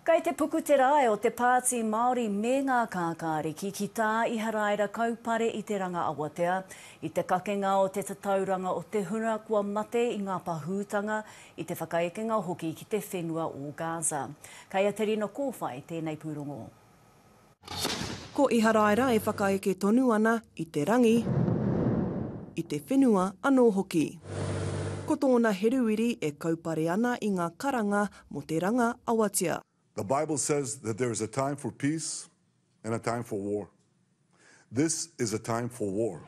Kei te puku te rae o te Pāti Māori me ngā kākāriki ki tā Iharaira kaupare i te ranga awatea, i te kakenga o te tauranga o te huna kua mate i ngā pahūtanga, i te whakaekenga hoki ki te whenua o Gaza. Kei a te Rina Kowhai tēnei pūrongo. Ko Iharaira e whakaeke tonu ana i te rangi, i te whenua anō hoki. Ko tōna heruiri e kaupare ana i ngā karanga mo te ranga awatea. The Bible says that there is a time for peace and a time for war. This is a time for war.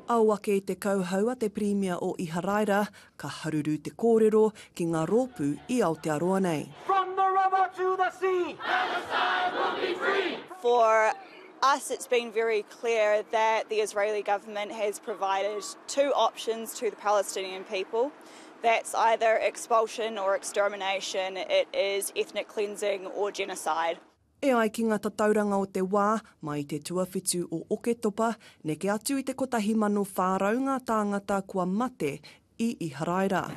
Auake i te kauhau a te Premier o Iharaira, ka haruru te kōrero ki ngā rōpū i Aotearoa nei. From the river to the sea, Palestine will be free. For us, it's been very clear that the Israeli government has provided two options to the Palestinian people. That's either expulsion or extermination. It is ethnic cleansing or genocide. E ai ki ngā tauranga o te wā, mai te tuawhitu o Oketopa, neke atu i te 1,000 tāngata kua mate i Iharaira.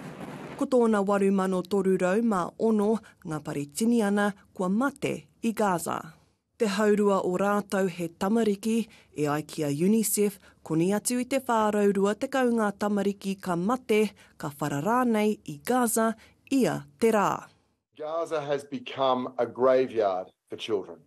Ko tōna 8,300 ngā pare tini ana kua mate i Gaza. Te haurua o rātou he tamariki, e ai ki a UNICEF, koni atu i te whāraurua te kau ngā tamariki ka mate, ka whararā nei i Gaza, ia te rā. Gaza has become a graveyard for children.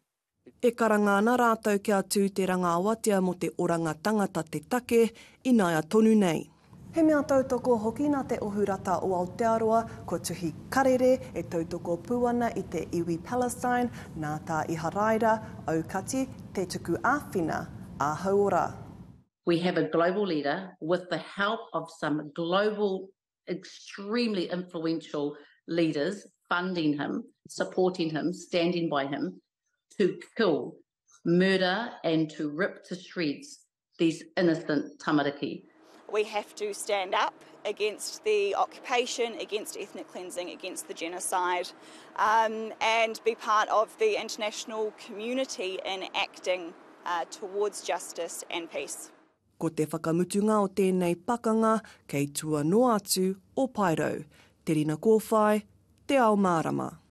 E karanga ana rātou ki atu te ranga awatea mo te oranga tangata te take, i naia tonu nei. He mea tautoko hoki nā te ohurata o Aotearoa, ko tuhi karere e tautoko puana i te iwi Palestine, nā tā Iharaira, aukati te tuku āwhina, āhauora. We have a global leader with the help of some global, extremely influential leaders funding him, supporting him, standing by him to kill, murder and to rip to shreds these innocent tamariki. We have to stand up against the occupation, against ethnic cleansing, against the genocide, and be part of the international community in acting towards justice and peace. Ko te whakamutunga o tēnei pakanga, kei tua noa atu o Pairo. Te Rina Kowhai, te ao mārama.